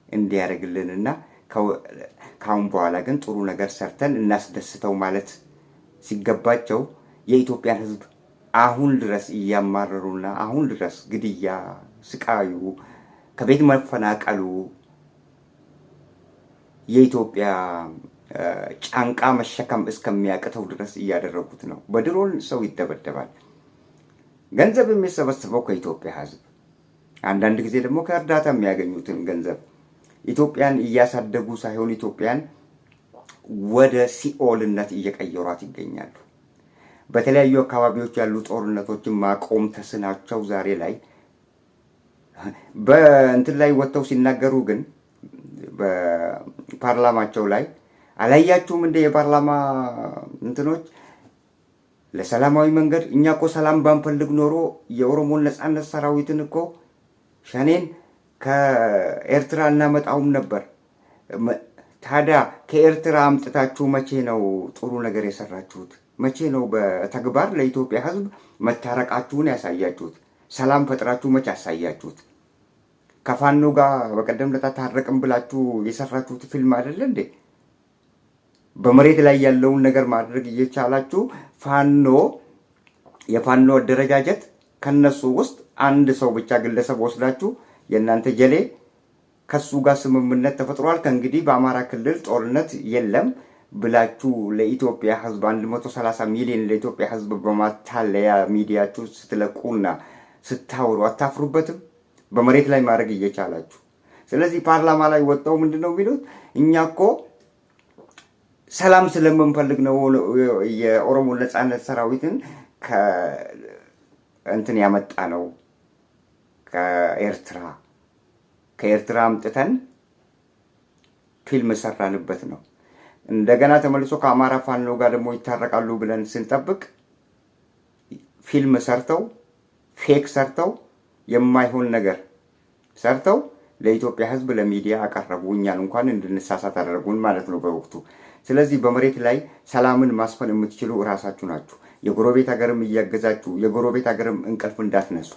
Speaker 1: እንዲያደርግልንና ካሁን በኋላ ግን ጥሩ ነገር ሰርተን እናስደስተው ማለት ሲገባቸው የኢትዮጵያን ህዝብ አሁን ድረስ እያማረሩና አሁን ድረስ ግድያ፣ ስቃዩ፣ ከቤት መፈናቀሉ የኢትዮጵያ ጫንቃ መሸከም እስከሚያቅተው ድረስ እያደረጉት ነው። በድሮን ሰው ይደበደባል። ገንዘብ የሚሰበስበው ከኢትዮጵያ ህዝብ፣ አንዳንድ ጊዜ ደግሞ ከእርዳታ የሚያገኙትን ገንዘብ ኢትዮጵያን እያሳደጉ ሳይሆን ኢትዮጵያን ወደ ሲኦልነት እየቀየሯት ይገኛሉ። በተለያዩ አካባቢዎች ያሉ ጦርነቶችን ማቆም ተስናቸው ዛሬ ላይ በእንትን ላይ ወጥተው ሲናገሩ ግን በፓርላማቸው ላይ አላያችሁም እንደ የፓርላማ እንትኖች ለሰላማዊ መንገድ እኛ እኮ ሰላም ባንፈልግ ኖሮ የኦሮሞን ነጻነት ሰራዊትን እኮ ሸኔን ከኤርትራ እናመጣውም ነበር። ታዲያ ከኤርትራ አምጥታችሁ መቼ ነው ጥሩ ነገር የሰራችሁት? መቼ ነው በተግባር ለኢትዮጵያ ህዝብ መታረቃችሁን ያሳያችሁት? ሰላም ፈጥራችሁ መቼ አሳያችሁት? ከፋኖ ጋር በቀደም ለታ ታረቅም ብላችሁ የሰራችሁት ፊልም አይደለ እንዴ? በመሬት ላይ ያለውን ነገር ማድረግ እየቻላችሁ የፋኖ አደረጃጀት ከነሱ ውስጥ አንድ ሰው ብቻ ግለሰብ ወስዳችሁ የእናንተ ጀሌ ከሱ ጋር ስምምነት ተፈጥሯል፣ ከእንግዲህ በአማራ ክልል ጦርነት የለም ብላችሁ ለኢትዮጵያ ህዝብ 130 ሚሊዮን ለኢትዮጵያ ህዝብ በማታለያ ሚዲያችሁ ስትለቁና ስታወሩ አታፍሩበትም? በመሬት ላይ ማድረግ እየቻላችሁ። ስለዚህ ፓርላማ ላይ ወጣው ምንድነው የሚሉት? እኛ እኮ ሰላም ስለምንፈልግ ነው የኦሮሞ ነጻነት ሰራዊትን ከእንትን ያመጣ ነው ከኤርትራ አምጥተን ፊልም ሰራንበት ነው። እንደገና ተመልሶ ከአማራ ፋኖ ጋር ደግሞ ይታረቃሉ ብለን ስንጠብቅ ፊልም ሰርተው ፌክ ሰርተው የማይሆን ነገር ሰርተው ለኢትዮጵያ ህዝብ ለሚዲያ አቀረቡ። እኛን እንኳን እንድንሳሳት አደረጉን ማለት ነው በወቅቱ። ስለዚህ በመሬት ላይ ሰላምን ማስፈን የምትችሉ እራሳችሁ ናችሁ። የጎረቤት ሀገርም እያገዛችሁ የጎረቤት ሀገርም እንቅልፍ እንዳትነሱ።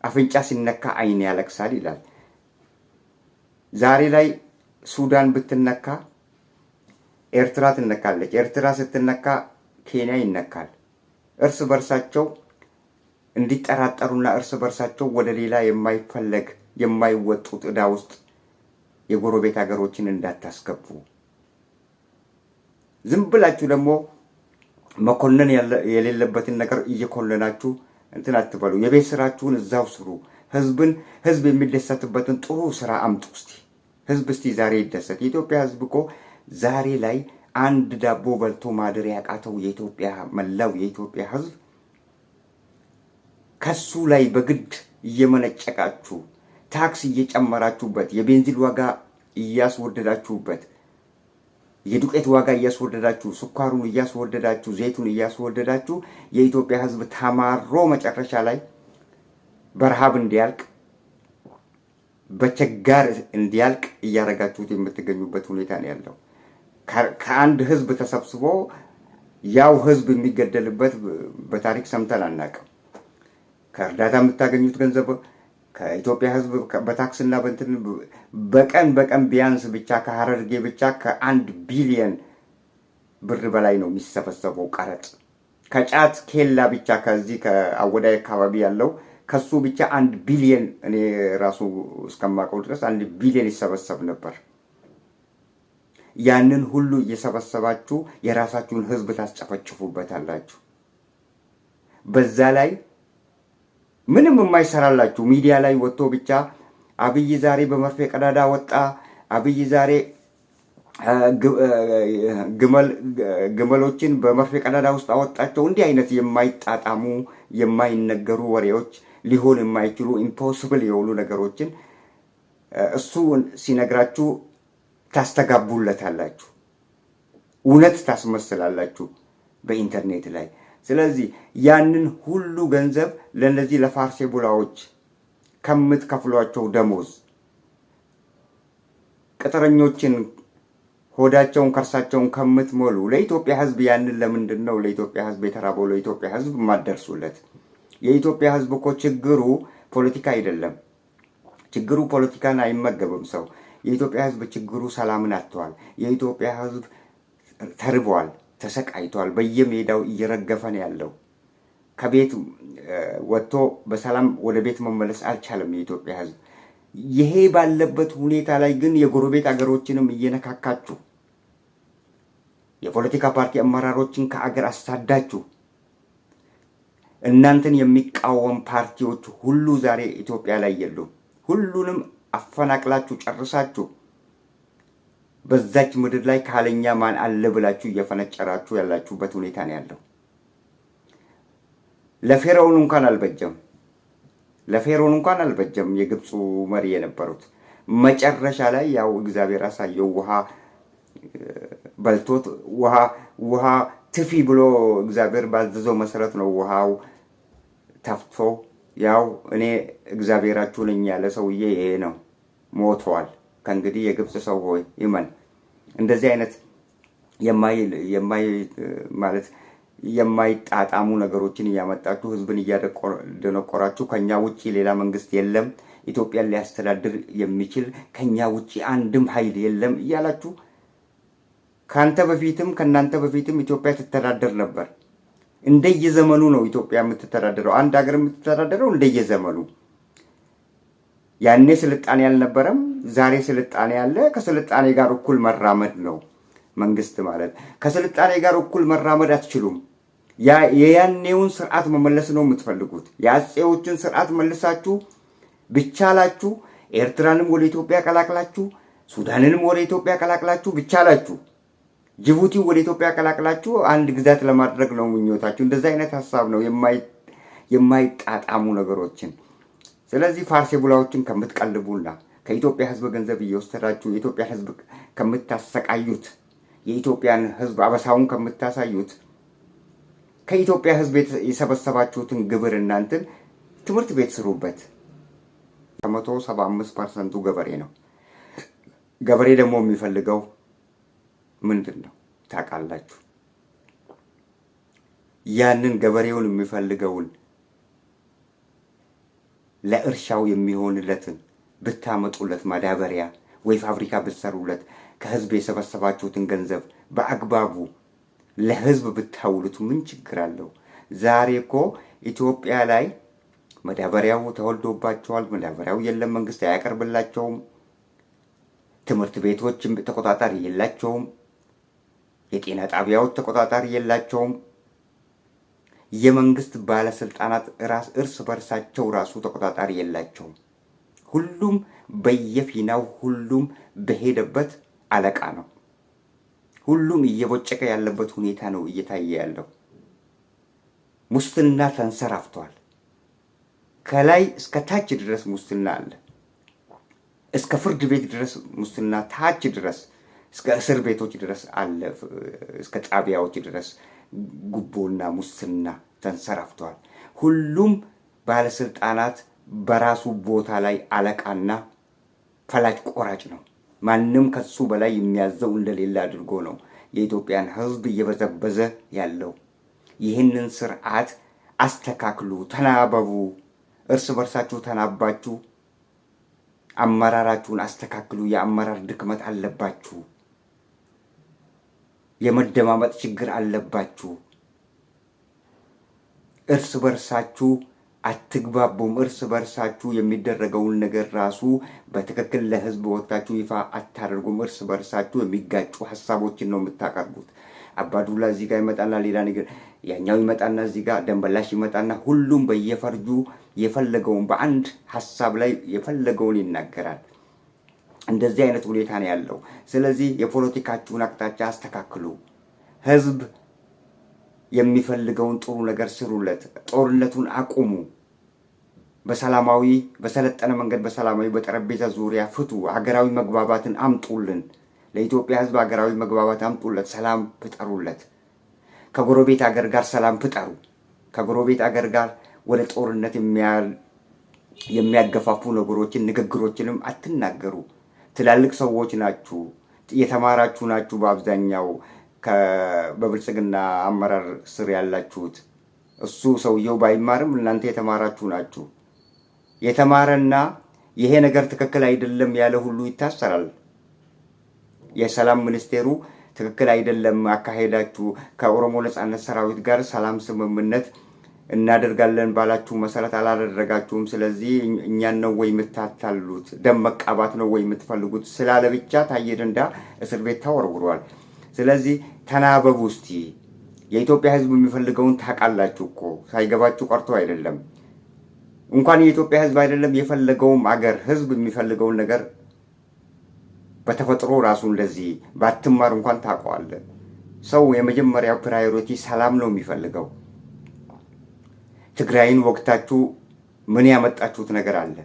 Speaker 1: አፍንጫ ሲነካ አይን ያለቅሳል ይላል። ዛሬ ላይ ሱዳን ብትነካ ኤርትራ ትነካለች። ኤርትራ ስትነካ ኬንያ ይነካል። እርስ በርሳቸው እንዲጠራጠሩና እርስ በርሳቸው ወደ ሌላ የማይፈለግ የማይወጡት ዕዳ ውስጥ የጎረቤት ሀገሮችን እንዳታስገቡ። ዝም ብላችሁ ደግሞ መኮነን የሌለበትን ነገር እየኮነናችሁ እንትን አትበሉ። የቤት ስራችሁን እዛው ስሩ። ህዝብ የሚደሰትበትን ጥሩ ስራ አምጡ። ህዝብ ዛሬ ይደሰት። የኢትዮጵያ ህዝብ እኮ ዛሬ ላይ አንድ ዳቦ በልቶ ማደር ያቃተው መላው የኢትዮጵያ ህዝብ ከሱ ላይ በግድ እየመነጨቃችሁ ታክስ እየጨመራችሁበት፣ የቤንዚን ዋጋ እያስወደዳችሁበት፣ የዱቄት ዋጋ እያስወደዳችሁ፣ ስኳሩን እያስወደዳችሁ፣ ዘይቱን እያስወደዳችሁ የኢትዮጵያ ህዝብ ተማሮ መጨረሻ ላይ በረሃብ እንዲያልቅ በቸጋር እንዲያልቅ እያረጋችሁት የምትገኙበት ሁኔታ ነው ያለው። ከአንድ ህዝብ ተሰብስቦ ያው ህዝብ የሚገደልበት በታሪክ ሰምተን አናውቅም። ከእርዳታ የምታገኙት ገንዘብ ከኢትዮጵያ ህዝብ በታክስና በእንትን በቀን ቢያንስ ብቻ ከሀረርጌ ብቻ ከ1 ቢሊዮን ብር በላይ ነው የሚሰበሰበው ቀረጥ። ከጫት ኬላ ብቻ ከዚህ ከአወዳይ አካባቢ ያለው ከሱ ብቻ 1 ቢሊዮን እኔ ራሱ እስከማውቀው ድረስ 1 ቢሊዮን ይሰበሰብ ነበር። ያንን ሁሉ እየሰበሰባችሁ የራሳችሁን ህዝብ ታስጨፈጭፉበታላችሁ። በዛ ላይ ምንም የማይሰራላችሁ ሚዲያ ላይ ወጥቶ ብቻ አብይ ዛሬ በመርፌ ቀዳዳ ወጣ፣ አብይ ዛሬ ግመሎችን በመርፌ ቀዳዳ ውስጥ አወጣቸው። እንዲህ አይነት የማይጣጣሙ የማይነገሩ ወሬዎች፣ ሊሆን የማይችሉ ኢምፖሲብል የሆኑ ነገሮችን እሱ ሲነግራችሁ ታስተጋቡለታላችሁ፣ እውነት ታስመስላላችሁ በኢንተርኔት ላይ። ስለዚህ ያንን ሁሉ ገንዘብ ለነዚህ ለፋርሴ ቡላዎች ከምትከፍሏቸው ደሞዝ ቅጥረኞችን ሆዳቸውን ከርሳቸውን ከምትሞሉ ለኢትዮጵያ ህዝብ ያንን ለምንድን ነው ለኢትዮጵያ ህዝብ የተራበው ለኢትዮጵያ ህዝብ ማደርሱለት? የኢትዮጵያ ህዝብ እኮ ችግሩ ፖለቲካ አይደለም። ችግሩ ፖለቲካን አይመገብም ሰው። የኢትዮጵያ ህዝብ ችግሩ ሰላምን አጥቷል። የኢትዮጵያ ህዝብ ተርቧል፣ ተሰቃይቷል። በየሜዳው እየረገፈ ነው ያለው። ከቤት ወጥቶ በሰላም ወደ ቤት መመለስ አልቻለም የኢትዮጵያ ሕዝብ። ይሄ ባለበት ሁኔታ ላይ ግን የጎረቤት አገሮችንም እየነካካችሁ የፖለቲካ ፓርቲ አመራሮችን ከአገር አሳዳችሁ እናንተን የሚቃወም ፓርቲዎች ሁሉ ዛሬ ኢትዮጵያ ላይ የሉም። ሁሉንም አፈናቅላችሁ ጨርሳችሁ በዛች ምድር ላይ ካለኛ ማን አለ ብላችሁ እየፈነጨራችሁ ያላችሁበት ሁኔታ ነው ያለው። ለፌራውን እንኳን አልበጀም የግብፁ መሪ የነበሩት። መጨረሻ ላይ ያው እግዚአብሔር አሳየው። ውሃ በልቶት ውሃ ትፊ ብሎ እግዚአብሔር ባዘዘው መሰረት ነው ውሃው ተፍቶ፣ ያው እኔ እግዚአብሔራችሁ ነኝ ያለ ሰውዬ ይሄ ነው፣ ሞቷል። ከእንግዲህ የግብፅ ሰው ሆይ ይመን። እንደዚህ አይነት የማይጣጣሙ ነገሮችን እያመጣችሁ ህዝብን እያደነቆራችሁ ከኛ ውጪ ሌላ መንግስት የለም፣ ኢትዮጵያን ሊያስተዳድር የሚችል ከኛ ውጪ አንድም ኃይል የለም እያላችሁ ከእናንተ በፊትም ኢትዮጵያ ትተዳደር ነበር። እንደየዘመኑ ነው ኢትዮጵያ የምትተዳደረው። አንድ ሀገር የምትተዳደረው እንደየዘመኑ። ያኔ ስልጣኔ አልነበረም፣ ዛሬ ስልጣኔ ያለ። ከስልጣኔ ጋር እኩል መራመድ ነው መንግስት ማለት። ከስልጣኔ ጋር እኩል መራመድ አትችሉም። የያኔውን ስርዓት መመለስ ነው የምትፈልጉት። የአፄዎችን ስርዓት መልሳችሁ ብቻላችሁ ኤርትራንም ወደ ኢትዮጵያ ቀላቅላችሁ፣ ሱዳንንም ወደ ኢትዮጵያ ቀላቅላችሁ፣ ብቻላችሁ ጅቡቲን ወደ ኢትዮጵያ ቀላቅላችሁ አንድ ግዛት ለማድረግ ነው ምኞታችሁ። እንደዛ አይነት ሀሳብ ነው የማይጣጣሙ ነገሮችን። ስለዚህ ፋርሴቡላዎችን ከምትቀልቡና ከኢትዮጵያ ህዝብ ገንዘብ እየወሰዳችሁ የኢትዮጵያ ህዝብ ከምታሰቃዩት፣ የኢትዮጵያን ህዝብ አበሳውን ከምታሳዩት፣ ከኢትዮጵያ ህዝብ የሰበሰባችሁትን ግብር እናንተን ትምህርት ቤት ስሩበት። 175% ገበሬ ነው። ገበሬ ደግሞ የሚፈልገው ምንድን ነው ታውቃላችሁ? ያንን ገበሬውን የሚፈልገውን ለእርሻው የሚሆንለትን ብታመጡለት፣ ማዳበሪያ ወይ ፋብሪካ ብትሰሩለት፣ ከህዝብ የሰበሰባችሁትን ገንዘብ በአግባቡ ለህዝብ ብታውሉት ምን ችግር አለው? ዛሬ እኮ ኢትዮጵያ ላይ ማዳበሪያው ተወልዶባቸዋል። ማዳበሪያው የለም፣ መንግስት አያቀርብላቸውም። ትምህርት ቤቶች ተቆጣጣሪ የላቸውም። የጤና ጣቢያዎች ተቆጣጣሪ የላቸውም። የመንግስት ባለስልጣናት እርስ በርሳቸው ራሱ ተቆጣጣሪ የላቸውም። ሁሉም በየፊናው፣ ሁሉም በሄደበት አለቃ ነው። ሁሉም እየቦጨቀ ያለበት ሁኔታ ነው እየታየ ያለው። ሙስና ተንሰራፍቷል። ከላይ እስከ ታች ድረስ ሙስና አለ። እስከ ፍርድ ቤት ድረስ ሙስና፣ ታች ድረስ እስከ እስር ቤቶች ድረስ አለ። እስከ ጣቢያዎች ድረስ ጉቦና ሙስና ተንሰራፍቷል። ሁሉም ባለስልጣናት በራሱ ቦታ ላይ አለቃና ፈላጭ ቆራጭ ነው። ማንም ከሱ በላይ የሚያዘው እንደሌለ አድርጎ ነው የኢትዮጵያን ህዝብ እየበዘበዘ ያለው። ይህንን ስርዓት አስተካክሉ፣ ተናበቡ። እርስ በርሳችሁ ተናባችሁ አመራራችሁን አስተካክሉ። የአመራር ድክመት አለባችሁ። የመደማመጥ ችግር አለባችሁ። እርስ በርሳችሁ አትግባቡም። እርስ በርሳችሁ የሚደረገውን ነገር ራሱ በትክክል ለህዝብ ወጣችሁ ይፋ አታደርጉም። እርስ በርሳችሁ የሚጋጩ ሀሳቦችን ነው የምታቀርቡት። አባዱላ እዚህ ጋር ይመጣና ሌላ ነገር፣ ያኛው ይመጣና እዚህ ጋር ደንበላሽ ይመጣና ሁሉም በየፈርጁ የፈለገውን በአንድ ሀሳብ ላይ የፈለገውን ይናገራል። እንደዚህ አይነት ሁኔታ ነው ያለው። ስለዚህ የፖለቲካችሁን አቅጣጫ አስተካክሉ። ህዝብ የሚፈልገውን ጥሩ ነገር ስሩለት። ጦርነቱን አቁሙ። በሰላማዊ በሰለጠነ መንገድ በሰላማዊ በጠረጴዛ ዙሪያ ፍቱ። ሀገራዊ መግባባትን አምጡልን። ለኢትዮጵያ ህዝብ ሀገራዊ መግባባት አምጡለት። ሰላም ፍጠሩለት። ከጎረቤት ሀገር ጋር ሰላም ፍጠሩ። ከጎረቤት ሀገር ጋር ወደ ጦርነት የሚያገፋፉ ነገሮችን ንግግሮችንም አትናገሩ። ትላልቅ ሰዎች ናችሁ፣ የተማራችሁ ናችሁ። በአብዛኛው በብልጽግና አመራር ስር ያላችሁት። እሱ ሰውየው ባይማርም እናንተ የተማራችሁ ናችሁ። የተማረና ይሄ ነገር ትክክል አይደለም ያለ ሁሉ ይታሰራል። የሰላም ሚኒስቴሩ ትክክል አይደለም አካሄዳችሁ፣ ከኦሮሞ ነጻነት ሰራዊት ጋር ሰላም ስምምነት እናደርጋለን ባላችሁ መሰረት አላደረጋችሁም። ስለዚህ እኛን ነው ወይ የምታታሉት? ደም መቃባት ነው ወይ የምትፈልጉት? ስላለ ብቻ ታዬ ደንዳ እስር ቤት ተወርውሯል። ስለዚህ ተናበቡ እስቲ። የኢትዮጵያ ህዝብ የሚፈልገውን ታውቃላችሁ እኮ፣ ሳይገባችሁ ቀርቶ አይደለም። እንኳን የኢትዮጵያ ህዝብ አይደለም የፈለገውም አገር ህዝብ የሚፈልገውን ነገር በተፈጥሮ ራሱ እንደዚህ ባትማር እንኳን ታውቀዋለህ። ሰው የመጀመሪያው ፕራዮሪቲ ሰላም ነው የሚፈልገው። ትግራይን ወቅታችሁ ምን ያመጣችሁት ነገር አለ?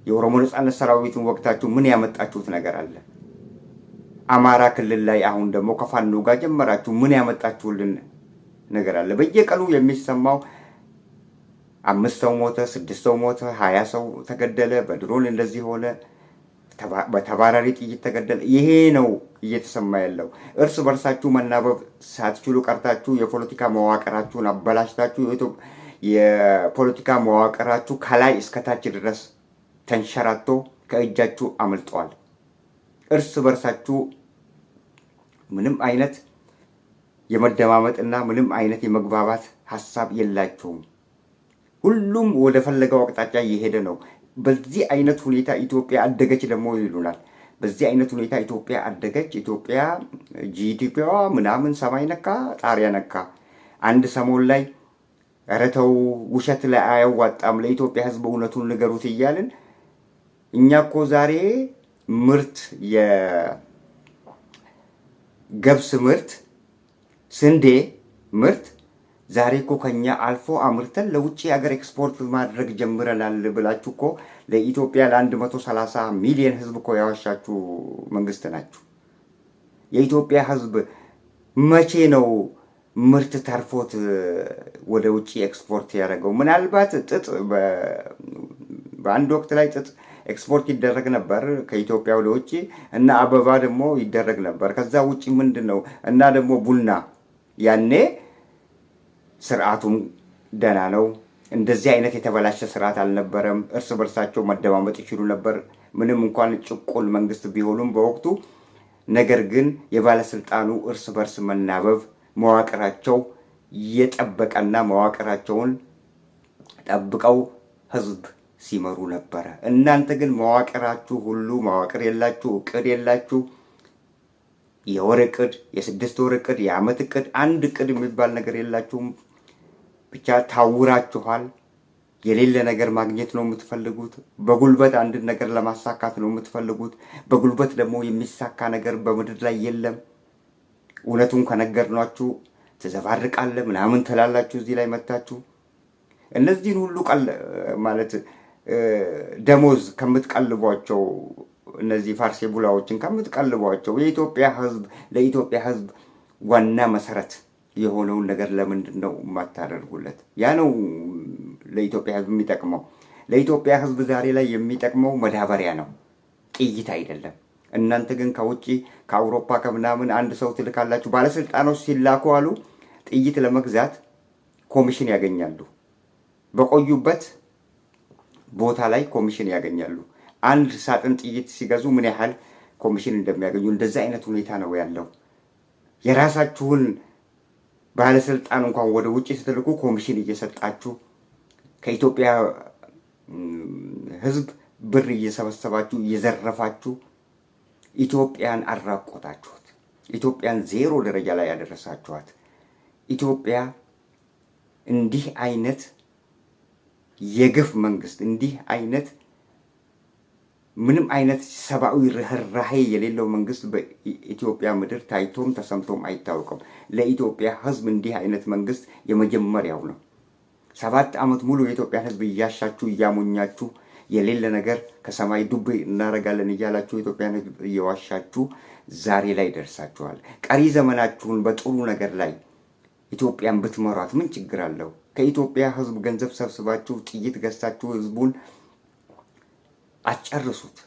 Speaker 1: የኦሮሞ ነጻነት ሰራዊትን ወቅታችሁ ምን ያመጣችሁት ነገር አለ? አማራ ክልል ላይ አሁን ደግሞ ከፋኖ ጋር ጀመራችሁ፣ ምን ያመጣችሁልን ነገር አለ? በየቀኑ የሚሰማው 5 ሰው ሞተ፣ 6 ሰው ሞተ፣ 20 ሰው ተገደለ፣ በድሮን እንደዚህ ሆነ፣ በተባራሪ ጥይት ተገደለ። ይሄ ነው እየተሰማ ያለው። እርስ በርሳችሁ መናበብ ሳትችሉ ቀርታችሁ የፖለቲካ መዋቅራችሁን አበላሽታችሁ የፖለቲካ መዋቅራችሁ ከላይ እስከታች ድረስ ተንሸራቶ ከእጃችሁ አመልጧል። እርስ በርሳችሁ ምንም አይነት የመደማመጥና ምንም አይነት የመግባባት ሀሳብ የላችሁም። ሁሉም ወደ ፈለገው አቅጣጫ እየሄደ ነው። በዚህ አይነት ሁኔታ ኢትዮጵያ አደገች ደግሞ ይሉናል። በዚህ አይነት ሁኔታ ኢትዮጵያ አደገች፣ ኢትዮጵያ ጂዲፒዋ ምናምን ሰማይ ነካ፣ ጣሪያ ነካ። አንድ ሰሞን ላይ ኧረ ተው ውሸት ላይ አያዋጣም፣ ለኢትዮጵያ ሕዝብ እውነቱን ንገሩት እያልን እኛ እኮ ዛሬ ምርት የገብስ ምርት፣ ስንዴ ምርት ዛሬ እኮ ከኛ አልፎ አምርተን ለውጭ ሀገር ኤክስፖርት ማድረግ ጀምረናል ብላችሁ እኮ ለኢትዮጵያ ለ130 ሚሊዮን ህዝብ እኮ ያዋሻችሁ መንግስት ናችሁ። የኢትዮጵያ ህዝብ መቼ ነው ምርት ተርፎት ወደ ውጭ ኤክስፖርት ያደረገው? ምናልባት ጥጥ በአንድ ወቅት ላይ ጥጥ ኤክስፖርት ይደረግ ነበር ከኢትዮጵያ ወደ ውጭ እና አበባ ደግሞ ይደረግ ነበር። ከዛ ውጭ ምንድን ነው? እና ደግሞ ቡና ያኔ ስርዓቱም ደህና ነው። እንደዚህ አይነት የተበላሸ ስርዓት አልነበረም። እርስ በርሳቸው መደማመጥ ይችሉ ነበር፣ ምንም እንኳን ጭቁን መንግስት ቢሆኑም በወቅቱ። ነገር ግን የባለስልጣኑ እርስ በርስ መናበብ መዋቅራቸው የጠበቀና መዋቅራቸውን ጠብቀው ህዝብ ሲመሩ ነበረ። እናንተ ግን መዋቅራችሁ ሁሉ መዋቅር የላችሁ፣ እቅድ የላችሁ። የወር እቅድ፣ የ6 ወር እቅድ፣ የአመት እቅድ፣ አንድ እቅድ የሚባል ነገር የላችሁም። ብቻ ታውራችኋል። የሌለ ነገር ማግኘት ነው የምትፈልጉት። በጉልበት አንድ ነገር ለማሳካት ነው የምትፈልጉት። በጉልበት ደግሞ የሚሳካ ነገር በምድር ላይ የለም። እውነቱን ከነገርናችሁ ትዘባርቃለ ምናምን ትላላችሁ። እዚህ ላይ መታችሁ እነዚህን ሁሉ ማለት ደሞዝ ከምትቀልቧቸው እነዚህ ፋርሴ ቡላዎችን ከምትቀልቧቸው የኢትዮጵያ ህዝብ ለኢትዮጵያ ህዝብ ዋና መሰረት የሆነውን ነገር ለምንድን ነው የማታደርጉለት? ያ ነው ለኢትዮጵያ ህዝብ የሚጠቅመው። ለኢትዮጵያ ህዝብ ዛሬ ላይ የሚጠቅመው መዳበሪያ ነው፣ ጥይት አይደለም። እናንተ ግን ከውጪ ከአውሮፓ ከምናምን አንድ ሰው ትልካላችሁ። ባለስልጣኖች ሲላኩ አሉ ጥይት ለመግዛት ኮሚሽን ያገኛሉ። በቆዩበት ቦታ ላይ ኮሚሽን ያገኛሉ። አንድ ሳጥን ጥይት ሲገዙ ምን ያህል ኮሚሽን እንደሚያገኙ እንደዚህ አይነት ሁኔታ ነው ያለው። የራሳችሁን ባለስልጣን እንኳን ወደ ውጪ ስትልኩ ኮሚሽን እየሰጣችሁ ከኢትዮጵያ ህዝብ ብር እየሰበሰባችሁ እየዘረፋችሁ ኢትዮጵያን አራቆታችሁት። ኢትዮጵያን 0 ደረጃ ላይ ያደረሳችኋት። ኢትዮጵያ እንዲህ አይነት የግፍ መንግስት፣ እንዲህ አይነት ምንም አይነት ሰብአዊ ርህራሄ የሌለው መንግስት በኢትዮጵያ ምድር ታይቶም ተሰምቶም አይታወቅም። ለኢትዮጵያ ህዝብ እንዲህ አይነት መንግስት የመጀመሪያው ነው። 7 ዓመት ሙሉ የኢትዮጵያን ህዝብ እያሻችሁ እያሞኛችሁ የሌለ ነገር ከሰማይ ዱብ እናደርጋለን እያላችሁ ኢትዮጵያን ህዝብ እየዋሻችሁ ዛሬ ላይ ደርሳችኋል። ቀሪ ዘመናችሁን በጥሩ ነገር ላይ ኢትዮጵያን ብትመሯት ምን ችግር አለው? ከኢትዮጵያ ህዝብ ገንዘብ ሰብስባችሁ ጥይት ገዝታችሁ ህዝቡን አጨርሱት።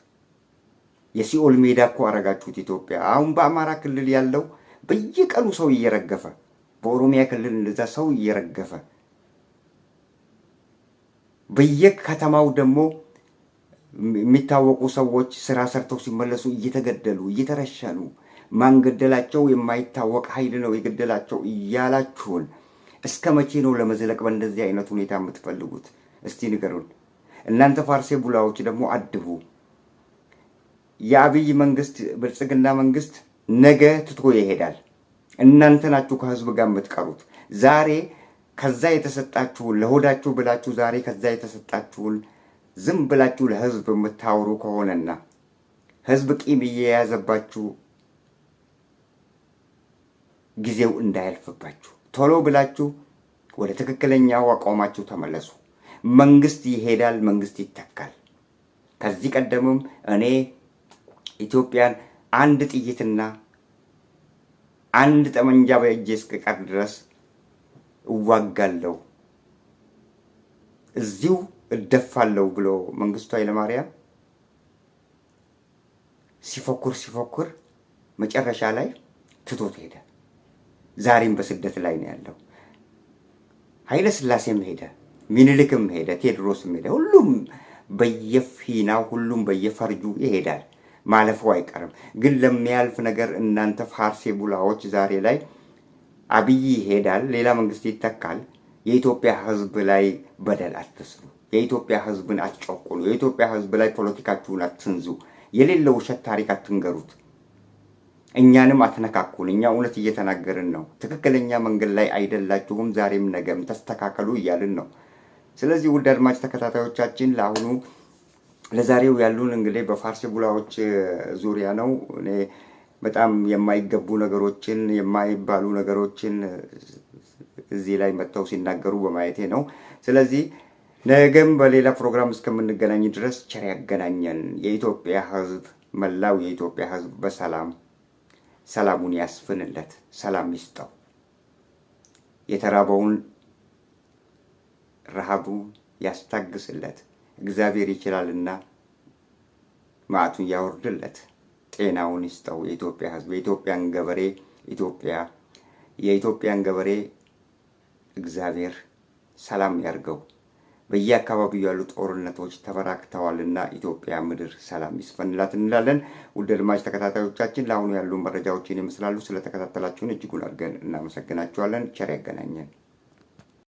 Speaker 1: የሲኦል ሜዳ እኮ አረጋችሁት ኢትዮጵያ። አሁን በአማራ ክልል ያለው በየቀኑ ሰው እየረገፈ፣ በኦሮሚያ ክልል እንደዛ ሰው እየረገፈ፣ በየከተማው ደግሞ የሚታወቁ ሰዎች ስራ ሰርተው ሲመለሱ እየተገደሉ እየተረሸኑ፣ ማን ገደላቸው የማይታወቅ ኃይል ነው የገደላቸው እያላችሁን እስከ መቼ ነው ለመዝለቅ በእንደዚህ አይነት ሁኔታ የምትፈልጉት? እስቲ ንገሩን። እናንተ ፋርሴ ቡላዎች ደግሞ አድቡ። የአብይ መንግስት ብልጽግና መንግስት ነገ ትቶ ይሄዳል። እናንተ ናችሁ ከህዝብ ጋር የምትቀሩት። ዛሬ ከዛ የተሰጣችሁን ለሆዳችሁ ብላችሁ ዛሬ ከዛ የተሰጣችሁን ዝም ብላችሁ ለህዝብ የምታወሩ ከሆነና ህዝብ ቂም እየያዘባችሁ ጊዜው እንዳያልፍባችሁ ቶሎ ብላችሁ ወደ ትክክለኛው አቋማችሁ ተመለሱ። መንግስት ይሄዳል፣ መንግስት ይተካል። ከዚህ ቀደምም እኔ ኢትዮጵያን አንድ ጥይትና አንድ ጠመንጃ በእጄ እስክቀር ድረስ እዋጋለሁ፣ እዚሁ እደፋለሁ ብሎ መንግስቱ ኃይለማርያም ሲፎክር መጨረሻ ላይ ትቶት ሄደ። ዛሬም በስደት ላይ ነው ያለው። ኃይለ ሥላሴም ሄደ፣ ሚኒልክም ሄደ፣ ቴዎድሮስም ሄደ። ሁሉም በየፊናው ሁሉም በየፈርጁ ይሄዳል። ማለፉ አይቀርም። ግን ለሚያልፍ ነገር እናንተ ፋርሴ ቡላዎች ዛሬ ላይ አብይ ይሄዳል፣ ሌላ መንግስት ይተካል። የኢትዮጵያ ህዝብ ላይ በደል አትስሩ። የኢትዮጵያ ህዝብን አትጨቁኑ። የኢትዮጵያ ህዝብ ላይ ፖለቲካችሁን አትንዙ። የሌለ ውሸት ታሪክ አትንገሩት። እኛንም አትነካኩን። እኛ እውነት እየተናገርን ነው። ትክክለኛ መንገድ ላይ አይደላችሁም። ዛሬም ነገም ተስተካከሉ እያልን ነው። ስለዚህ ውድ አድማጭ ተከታታዮቻችን ለአሁኑ ለዛሬው ያሉን እንግዲህ በፋርሴ ቡላዎች ዙሪያ ነው። እኔ በጣም የማይገቡ ነገሮችን የማይባሉ ነገሮችን እዚህ ላይ መጥተው ሲናገሩ በማየቴ ነው። ስለዚህ ነገም በሌላ ፕሮግራም እስከምንገናኝ ድረስ ቸር ያገናኘን። የኢትዮጵያ ህዝብ መላው የኢትዮጵያ ህዝብ ሰላሙን ያስፍንለት፣ ሰላም ይስጠው። የተራበውን ረሃቡ ያስታግስለት። እግዚአብሔር ይችላልና መዓቱን ያወርድለት፣ ጤናውን ይስጠው። የኢትዮጵያ ህዝብ የኢትዮጵያን ገበሬ እግዚአብሔር ሰላም ያርገው። በየአካባቢው ያሉ ጦርነቶች ተበራክተዋልና ኢትዮጵያ ምድር ሰላም ይስፈንላት እንላለን። ውድ አድማጭ ተከታታዮቻችን ለአሁኑ ያሉ መረጃዎችን ይመስላሉ። ስለተከታተላችሁን እጅጉን አድርገን እናመሰግናችኋለን። ቸር ያገናኘን።